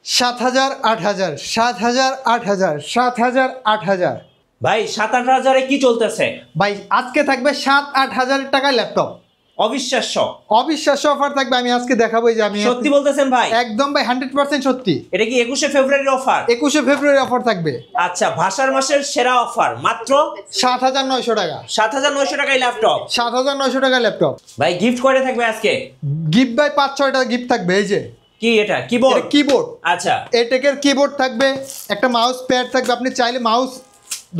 7,000 8,000 7,000 8,000 7,000 8,000 ভাই 7-8 হাজারে কি চলতেছে? ভাই আজকে থাকবে 7-8 হাজার টাকায় ল্যাপটপ। অবিশ্বাস্য অবিশ্বাস্য অফার থাকবে। আমি আজকে দেখাবো এই যে আমি সত্যি বলতেছেন ভাই? একদম ভাই 100% সত্যি। এটা কি 21শে ফেব্রুয়ারির অফার? 21শে ফেব্রুয়ারি অফার থাকবে। আচ্ছা, ভাষার মাসের সেরা অফার মাত্র 7,900 টাকা। 7,900 টাকায় ল্যাপটপ। 7,900 টাকায় ল্যাপটপ। ভাই গিফট করে থাকবে আজকে? গিফট ভাই 5-6টা গিফট থাকবে। এই যে কি এটা? কিবোর্ড? কিবোর্ড। আচ্ছা, এটেকের কিবোর্ড থাকবে, একটা মাউস প্যাড থাকবে। আপনি চাইলে মাউস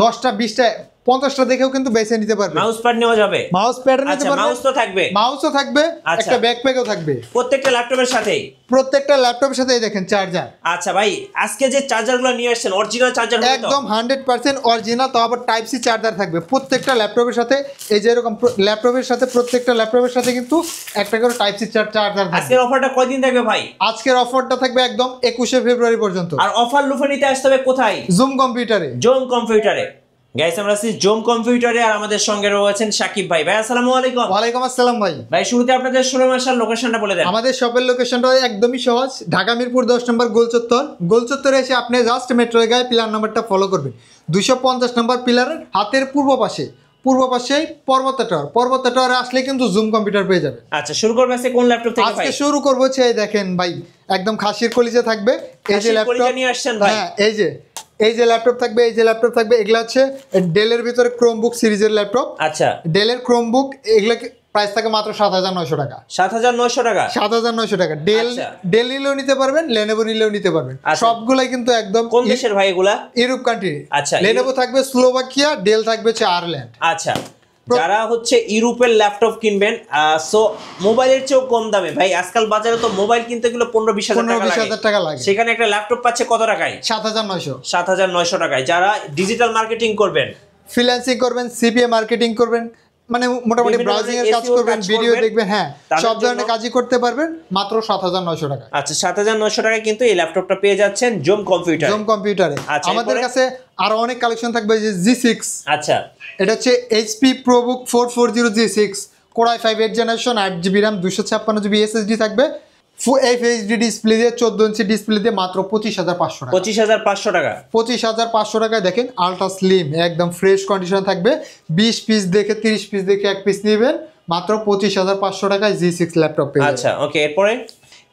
10টা 20টা 50টা দেখেও কিন্তু বেছে নিতে পারবেন। মাউস প্যাড নেওয়া যাবে? মাউস প্যাড নিতে আচ্ছা, পারবেন। মাউস তো থাকবে? মাউসও থাকবে, আচ্ছা। একটা ব্যাকপ্যাকও থাকবে প্রত্যেকটা ল্যাপটপের সাথেই? প্রত্যেকটা ল্যাপটপের সাথে। এই দেখেন চার্জার। আচ্ছা ভাই, আজকে যে চার্জারগুলো নিয়ে আসছেন অরিজিনাল চার্জার হবে তো? একদম 100% অরিজিনাল। তো আবার টাইপ সি চার্জার থাকবে প্রত্যেকটা ল্যাপটপের সাথে। এই যে এরকম ল্যাপটপের সাথে, প্রত্যেকটা ল্যাপটপের সাথে কিন্তু একটা করে টাইপ সি চার্জার থাকবে। আজকের অফারটা কয়দিন থাকবে ভাই? আজকের অফারটা থাকবে একদম 21শে ফেব্রুয়ারি পর্যন্ত। আর অফার লুফে নিতে আসতে হবে কোথায়? জুম কম্পিউটারে। জোম কম্পিউটারে। গাইস, আমরা আছি জোম কম্পিউটারে আর আমাদের সঙ্গে রয়েছেন সাকিব ভাই। ভাই আসসালামু আলাইকুম। ওয়ালাইকুম আসসালাম ভাই। ভাই শুরুতে আপনাদের শোরুম আসার লোকেশনটা বলে দেন। আমাদের শপের লোকেশনটা একদমই সহজ। ঢাকা মিরপুর 10 নম্বর গোলচত্বর। গোলচত্বরে এসে আপনি জাস্ট মেট্রো গায়ে পিলার নাম্বারটা ফলো করবেন। 250 নম্বর পিলারের হাতের পূর্ব পাশেই পর্বতা টাওয়ার। পর্বতা টাওয়ারে আসলে কিন্তু জুম কম্পিউটার পেয়ে যাবে। আচ্ছা, শুরু করবে আজকে কোন ল্যাপটপ থেকে ভাই? আজকে শুরু করবো হচ্ছে এই দেখেন ভাই, একদম খাসির কলিজা থাকবে। এই যে ল্যাপটপ নিয়ে আসছেন ভাই। হ্যাঁ, এই যে ল্যাপটপ থাকবে, এগুলা হচ্ছে ডেলের ভিতরে ক্রোমবুক সিরিজের ল্যাপটপ। আচ্ছা, ডেলের ক্রোমবুক এগুলা প্রাইস থাকে মাত্র 7,900 টাকা। 7,900 টাকা? 7,900 টাকা। ডেল নিলেও নিতে পারবেন, লেনোভো নিলেও নিতে পারবেন। আচ্ছা। সবগুলাই কিন্তু একদম কোন দেশের ভাই এগুলা? Europe country. আচ্ছা, লেনোভো থাকবে স্লোভাকিয়া, ডেল থাকবে হচ্ছে আয়ারল্যান্ড। আচ্ছা, যারা হচ্ছে ইউরোপের ল্যাপটপ কিনবেন, সো মোবাইলের চেয়েও কম দামে ভাই। আজকাল বাজারে তো মোবাইল কিনতে গেলে 15-20 হাজার টাকা লাগে। সেখানে একটা ল্যাপটপ পাচ্ছে কত টাকায়? 7,900। 7,900 টাকায়। যারা ডিজিটাল মার্কেটিং করবেন, ফ্রিল্যান্সিং করবেন, সিপিএ মার্কেটিং করবেন, মানে মোটামুটি ব্রাউজিং এর কাজ করবেন, ভিডিও দেখবেন, হ্যাঁ সব ধরনের কাজই করতে পারবেন মাত্র 7,900 টাকা। আচ্ছা, 7,900 টাকায় কিন্তু এই ল্যাপটপটা পেয়ে যাচ্ছেন জোম কম্পিউটারে। আমাদের কাছে আরো অনেক কালেকশন থাকবে। যে G6, আচ্ছা, এটা হচ্ছে HP ProBook 440 G6 Core i5 8th generation, 8GB RAM, 256GB SSD থাকবে। ফুল FHD ডিসপ্লে দিয়ে 14 ইঞ্চি ডিসপ্লে দিয়ে মাত্র 25,500 টাকা। 25,500 টাকা। 25,500 টাকায় দেখেন আলট্রা স্লিম একদম ফ্রেশ কন্ডিশন থাকবে। 20 পিস দেখে 30 পিস দেখে এক পিস নেবেন মাত্র 25,500 টাকায় G6 ল্যাপটপ পেয়ে যাবেন। আচ্ছা, ওকে,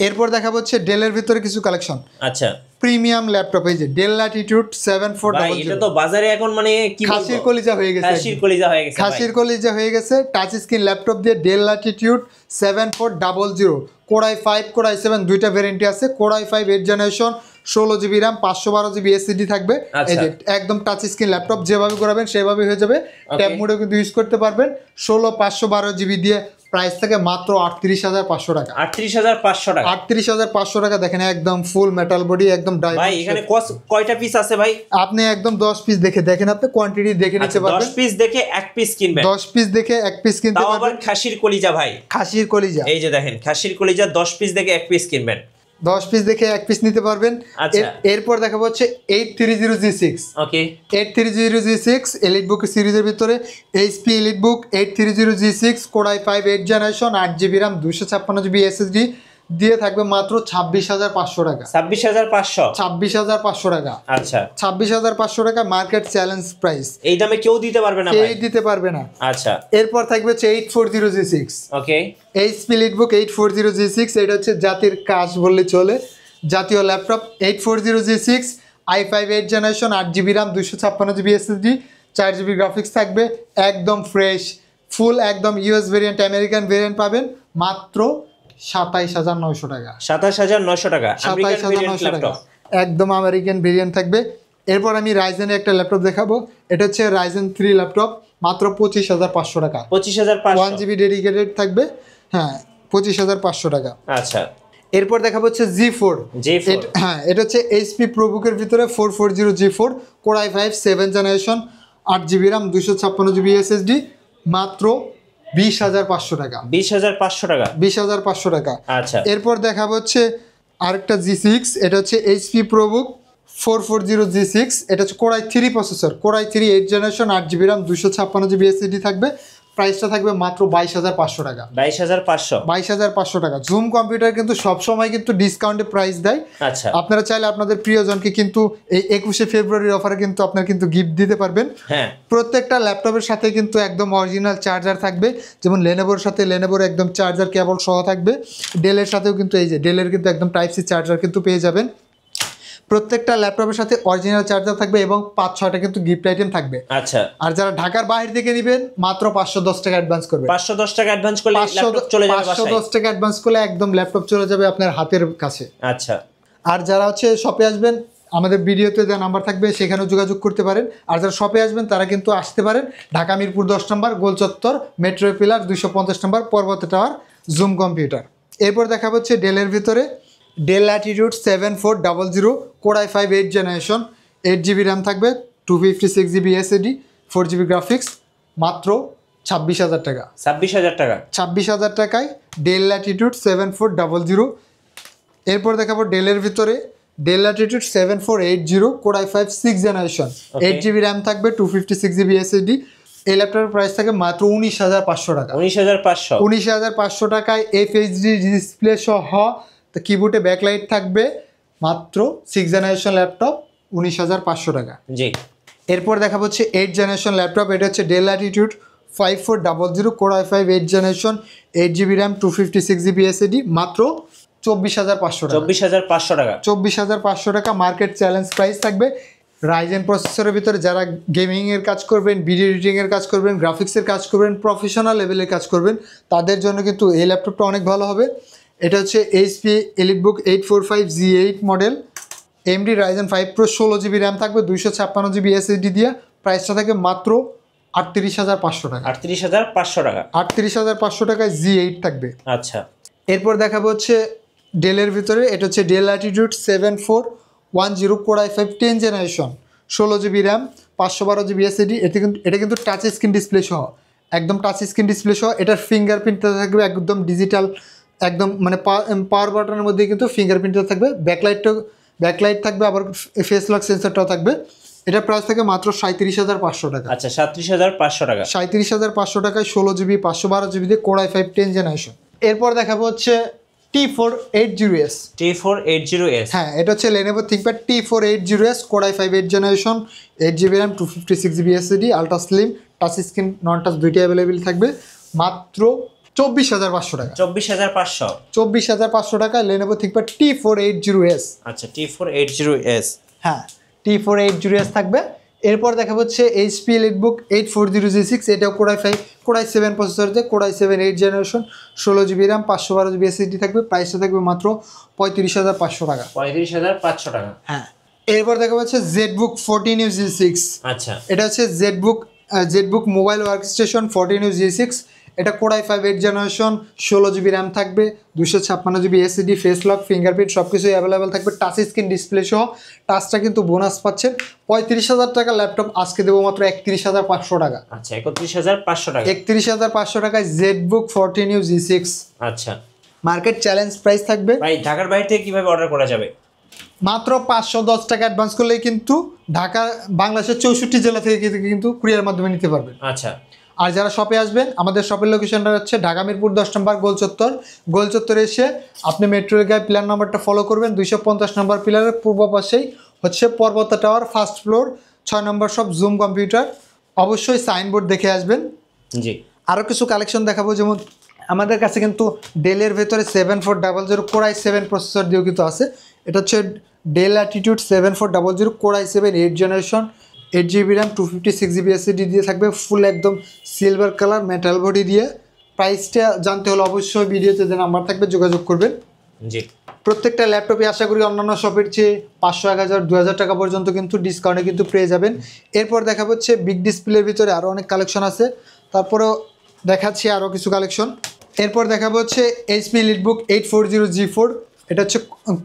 এরপর দেখা হচ্ছে ডেলের ভিতরে কিছু কালেকশন। আচ্ছা, প্রিমিয়াম ল্যাপটপ। এই যে ডেল ল্যাটিটিউড 7400। এটা তো বাজারে এখন মানে কি বলবো, খাসির কলিজা হয়ে গেছে। খাসির কলিজা হয়ে গেছে। টাচ স্ক্রিন ল্যাপটপ দিয়ে del Latitude 7400 Core i5 Core i7 দুইটা ভ্যারিয়েন্টই আছে। Core i5 8th generation, 16GB RAM, 512GB SSD থাকবে। এই যে একদম টাচ স্ক্রিন ল্যাপটপ, যেভাবে করাবেন সেভাবে হয়ে যাবে। ট্যাব মোডেও কিন্তু ইউজ করতে পারবেন। 16/512GB দিয়ে প্রাইস থাকে মাত্র 38,500 টাকা। 38,500 টাকা। 38,500 টাকা। দেখেন একদম ফুল মেটাল বডি, একদম ভাই এখানে কয়টা পিস আছে ভাই? আপনি একদম 10 পিস দেখে দেখেন, আপনি কোয়ান্টিটি দেখে নিতে পারবেন। 10 পিস দেখে এক পিস কিনবেন। 10 পিস দেখে এক পিস কিনতে তাও পারবেন। আবার খাসির কলিজা ভাই। খাসির কলিজা। এই যে দেখেন খাসির কলিজা 10 পিস দেখে এক পিস কিনবেন। 10 পিস দেখে এক পিস নিতে পারবেন। আচ্ছা, এরপর দেখাবো হচ্ছে 830 G6। ওকে, 830 G6 এলিট বুক সিরিজের ভিতরে HP এলিট বুক 830 G6 Core i5 8th generation, 8GB RAM, 256GB SSD দিয়ে থাকবে মাত্র 26,500 টাকা। 26,500 টাকা। আচ্ছা, 26,500 টাকা মার্কেট চ্যালেঞ্জ প্রাইস। এই দামে কেউ দিতে পারবে না ভাই। কেউ দিতে পারবে না। আচ্ছা, এরপর থাকবে হচ্ছে 840 G6। ওকে, HP এলিটবুক 840 G6। এটা হচ্ছে জাতির কাজ বললে চলে, জাতীয় laptop. 840 G6 i5 8th generation, 8GB RAM, 256GB SSD, 4GB graphics থাকবে। একদম ফ্রেশ ফুল একদম ইউএস ভেরিয়েন্ট, আমেরিকান ভেরিয়েন্ট পাবেন মাত্র 27,900 টাকা। 27,900 টাকা। 27,900 টাকা একদম আমেরিকান ভেরিয়েন্ট থাকবে। এরপর আমি রাইজেনের একটা ল্যাপটপ দেখাবো। এটা হচ্ছে রাইজেন 3 ল্যাপটপ, মাত্র 25,500 টাকা। 25,500। 1GB ডেডিকেটেড থাকবে। হ্যাঁ, 25,500 টাকা। আচ্ছা, এরপর দেখাবো হচ্ছে G4। হ্যাঁ, এটা হচ্ছে HP ProBook-এর ভিতরে 440 G4 Core i5 7th generation, 8GB RAM, 256GB SSD, মাত্র 20,500 টাকা। 20,500 টাকা। 20,500 টাকা। আচ্ছা, এরপর দেখাবো হচ্ছে আরেকটা G6। এটা হচ্ছে HP ProBook 440 G6। এটা হচ্ছে Core i3 processor, Core i3 8th generation, 8GB RAM, 256GB SSD থাকবে। প্রাইসটা থাকবে মাত্র 22,500 টাকা। 22,500 টাকা। জুম কম্পিউটার কিন্তু সবসময় কিন্তু ডিসকাউন্টে প্রাইস দেয়। আচ্ছা, আপনারা চাইলে আপনাদের প্রিয়জনকে কিন্তু এই 21শে ফেব্রুয়ারির অফারে কিন্তু আপনারা কিন্তু গিফট দিতে পারবেন। হ্যাঁ, প্রত্যেকটা ল্যাপটপের সাথে কিন্তু একদম অরিজিনাল চার্জার থাকবে, যেমন লেনোভোর সাথে লেনোভোর একদম চার্জার কেবল সহ থাকবে। ডেলের সাথেও কিন্তু এই যে ডেলের কিন্তু একদম টাইপ সি চার্জার কিন্তু পেয়ে যাবেন। প্রত্যেকটা ল্যাপটপের সাথে অরিজিনাল চার্জার থাকবে এবং 5-6টা কিন্তু গিফট আইটেম থাকবে। আচ্ছা, আর যারা ঢাকার বাইরে থেকে নেবেন মাত্র 510 টাকা অ্যাডভান্স করবে। 510 টাকা অ্যাডভান্স করলে ল্যাপটপ চলে যাবে বাসায়। 510 টাকা অ্যাডভান্স করলে একদম ল্যাপটপ চলে যাবে আপনার হাতের কাছে। আচ্ছা, আর যারা হচ্ছে শপে আসবেন, আমাদের ভিডিওতে যে নাম্বার থাকবে সেখানেও যোগাযোগ করতে পারেন। আর যারা শপে আসবেন তারা কিন্তু আসতে পারেন ঢাকা মিরপুর 10 নম্বর, গোল চত্বর, মেট্রো পিলার, 250 নম্বর, পর্বত টাওয়ার, জুম কম্পিউটার। এরপর দেখা হচ্ছে ডেলের ভিতরে del Latitude 7400 core i5 8 generation, 8GB RAM থাকবে, 256GB SSD, 4GB গ্রাফিক্স, মাত্র 26,000 টাকা। 26,000 টাকায় ডেল ল্যাটিটিউড 7400। এরপর দেখাবো ডেলের ভিতরে del Latitude 7480 core i5 6 generation, 8GB RAM থাকবে, 256GB SSD। এই ল্যাপটপের প্রাইস থাকে মাত্র 19,500 টাকা। 19,500 টাকায় FHD ডিসপ্লে সহ কিবোর্ডে ব্যাকলাইট থাকবে, মাত্র 6 জেনারেশন ল্যাপটপ, 19,500 টাকা। জি। এরপর দেখা হচ্ছে 8 জেনারেশন ল্যাপটপ, এটা হচ্ছে del Latitude 5400 core i5 8 generation, 8GB RAM, 256GB SSD, মাত্র 24,500 টাকা। 24,500 টাকা মার্কেট চ্যালেঞ্জ প্রাইস থাকবে। রাইজেন প্রসেসরের ভিতরে যারা গেমিংয়ের কাজ করবেন, ভিডিও এডিটিংয়ের কাজ করবেন, গ্রাফিক্সের কাজ করবেন, প্রফেশনাল লেভেলের কাজ করবেন, তাদের জন্য কিন্তু এই ল্যাপটপটা অনেক ভালো হবে। এটা হচ্ছে HP EliteBook 845G8 model, AMD Ryzen 5 Pro, 16GB RAM থাকবে, 256GB SSD দিয়ে। প্রাইসটা থাকে মাত্র 38,500 টাকা। 38,500 টাকায় G8 থাকবে। আচ্ছা, এরপর দেখাবো হচ্ছে ডেলের ভিতরে, এটা হচ্ছে del Latitude 7410 core i5 10 generation, 16GB RAM, 512GB SSD। এটা কিন্তু টাচ স্ক্রিন ডিসপ্লে সহ, একদম টাচ স্ক্রিন ডিসপ্লে সহ। এটার ফিঙ্গারপ্রিন্টটা থাকবে একদম ডিজিটাল, একদম মানে পাওয়ার বাটনের মধ্যে কিন্তু ফিঙ্গারপ্রিন্টটা থাকবে। ব্যাকলাইট থাকবে, আবার ফেস লক সেন্সরটাও থাকবে। এটার প্রাইস থাকে মাত্র 37,500 টাকা। আচ্ছা, 37,500 টাকা। 37,500 টাকায় 16GB 512GB দিয়ে কোর i5 10 জেনারেশন। এরপর দেখাবো হচ্ছে T480S। হ্যাঁ, এটা হচ্ছে Lenovo ThinkPad T480S core i5 8 generation, 8GB RAM, 256GB SSD, ultra slim, touch screen, নন টাচ দুইটাই অ্যাভেলেবেল থাকবে, মাত্র 24,500 টাকা। 24,500 টাকায় Lenovo ThinkPad T480S। আচ্ছা, T480S। হ্যাঁ, T480S থাকবে। এরপর দেখা হচ্ছে HP EliteBook 840G6, এটাও কোর i7 প্রসেসর দিয়ে, core i7 8 generation, 16GB RAM, 512GB SSD থাকবে। প্রাইসটা থাকবে মাত্র 35,500 টাকা। 35,500 টাকা। হ্যাঁ, এরপর দেখা যাচ্ছে ZBook 14UG6। আচ্ছা, এটা হচ্ছে ZBook মোবাইল ওয়ার্কস্টেশন 14UG6, এটা core i5 8 generation, 16GB RAM থাকবে, 256GB SSD, face lock, fingerprint সব কিছুই অ্যাভেলেবেল থাকবে, টাচ স্ক্রিন ডিসপ্লে সহ। টাচটা কিন্তু বোনাস পাচ্ছেন। 35,000 টাকা ল্যাপটপ আজকে দেবো মাত্র 31,500 টাকা। আচ্ছা, 31,500 টাকা। 31,500 টাকায় ZBook 14UG6। আচ্ছা, মার্কেট চ্যালেঞ্জ প্রাইস থাকবে। ভাই, ঢাকার বাইরে থেকে কিভাবে অর্ডার করা যাবে? মাত্র 510 টাকা অ্যাডভান্স করলেই কিন্তু ঢাকা, বাংলাদেশের 64 জেলা থেকে কিন্তু কুরিয়ার মাধ্যমে নিতে পারবেন। আচ্ছা, আর যারা শপে আসবেন, আমাদের শপের লোকেশনটা হচ্ছে ঢাকা মিরপুর 10 নম্বর, গোল চত্বরে এসে আপনি মেট্রো রেলের পিলার নাম্বারটা ফলো করবেন। 250 নম্বর পিলারের পূর্ব পাশেই হচ্ছে পর্বত টাওয়ার, ফার্স্ট ফ্লোর, 6 নম্বর শপ, জুম কম্পিউটার। অবশ্যই সাইনবোর্ড দেখে আসবেন। জি। আরও কিছু কালেকশন দেখাবো, যেমন আমাদের কাছে কিন্তু ডেলের ভেতরে 7400 কোর i7 প্রসেসর দিয়েও কিন্তু আছে। এটা হচ্ছে del Latitude 7400 core i7 8 generation, 8GB RAM, 256GB SSD দিয়ে থাকবে, ফুল একদম সিলভার কালার মেটাল বডি দিয়ে। প্রাইসটা জানতে হলে অবশ্যই ভিডিওতে যে নাম্বার থাকবে যোগাযোগ করবেন। জি। প্রত্যেকটা ল্যাপটপে আশা করি অন্যান্য শপের চেয়ে 500, 1000, 2000 টাকা পর্যন্ত কিন্তু ডিসকাউন্টে কিন্তু পেয়ে যাবেন। এরপর দেখা হচ্ছে বিগ ডিসপ্লের ভিতরে আরও অনেক কালেকশন আছে, তারপরেও দেখাচ্ছি আরও কিছু কালেকশন। এরপর দেখাবো হচ্ছে HP EliteBook 840G4, এটা হচ্ছে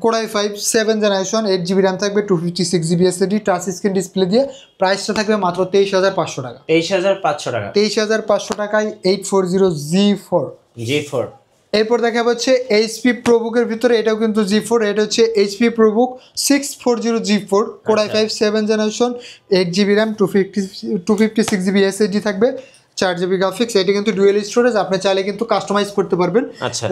core i5 7 generation, 8GB RAM থাকবে, 256GB SSD, touch screen display দিয়ে। প্রাইসটা থাকবে মাত্র 23,500 টাকা। 23,500 টাকা। 23,500 টাকায় 840G4। এরপর দেখা হচ্ছে HP ProBook-এর ভিতরে, এটাও কিন্তু G4, এটা হচ্ছে HP ProBook 640G4 core i5 7 generation, 8GB RAM, 256GB SSD থাকবে, 4GB গ্রাফিক্স, এটা কিন্তু ডুয়েল স্টোরেজ, আপনি চাইলে কিন্তু কাস্টমাইজ করতে পারবেন। আচ্ছা,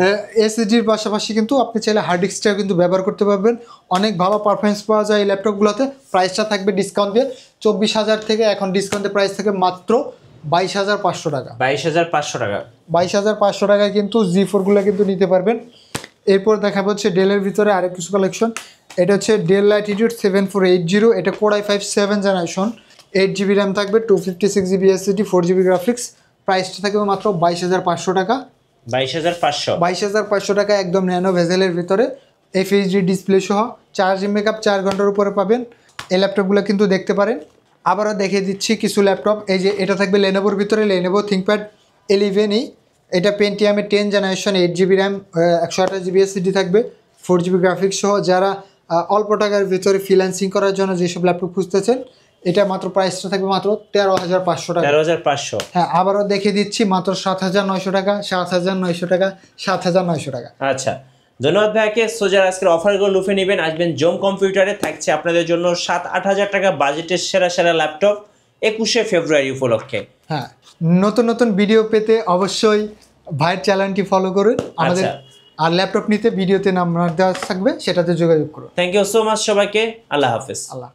এসএসডির পাশাপাশি কিন্তু আপনি চাইলে হার্ড ডিস্কটাও কিন্তু ব্যবহার করতে পারবেন। অনেক ভালো পারফরমেন্স পাওয়া যায় এই ল্যাপটপগুলোতে। প্রাইসটা থাকবে ডিসকাউন্ট দিয়ে 24,000 থেকে, এখন ডিসকাউন্টের প্রাইস থাকে মাত্র 22,500 টাকা। 22,500 টাকা। 22,500 টাকায় কিন্তু জি4গুলো কিন্তু নিতে পারবেন। এরপর দেখা হচ্ছে ডেলের ভিতরে আরেক কিছু কালেকশন। এটা হচ্ছে ডেল ল্যাটিটিউড 7480, এটা core i5 7 generation, 8GB RAM থাকবে, 256GB এসএসডি, 4GB গ্রাফিক্স। প্রাইসটা থাকবে মাত্র 22,500 টাকা। 22,500 টাকা একদম ন্যানো ভেজেলের ভিতরে, FHD ডিসপ্লে সহ, চার্জিং ব্যাকআপ 4 ঘন্টার উপরে পাবেন। এই ল্যাপটপগুলো কিন্তু দেখতে পারেন। আবারও দেখিয়ে দিচ্ছি কিছু ল্যাপটপ। এই যে এটা থাকবে লেনোভোর ভিতরে, লেনোভো থিংকপ্যাড 11E, এটা পেন্টিয়ামের 10 generation, 8GB RAM, 128GB SSD থাকবে, 4GB গ্রাফিক্স সহ। যারা অল্প টাকার ভিতরে ফ্রিল্যান্সিং করার জন্য যেসব ল্যাপটপ খুঁজতেছেন, এটা মাত্র প্রাইসটা থাকবে মাত্র 13,500 টাকা। 13,500। হ্যাঁ, আবারও দেখিয়ে দিচ্ছি মাত্র 7,900 টাকা, 7,900 টাকা, 7,900 টাকা। আচ্ছা, ধন্যবাদ ভাইকে। সো যারা আজকের অফারগুলো লুফে নেবেন, আসবেন জোম কম্পিউটারে, থাকছে আপনাদের জন্য 7-8 টাকা বাজেটের সেরা সেরা ল্যাপটপ 21শে ফেব্রুয়ারি উপলক্ষে। হ্যাঁ, নতুন নতুন ভিডিও পেতে অবশ্যই ভাইয়ের চ্যানেলটি ফলো করুন আমাদের। আর ল্যাপটপ নিতে ভিডিওতে নাম্বার দেওয়া থাকবে, সেটাতে যোগাযোগ করুন। থ্যাংক ইউ সো মাচ সবাইকে। আল্লাহ হাফেজ। আল্লাহ।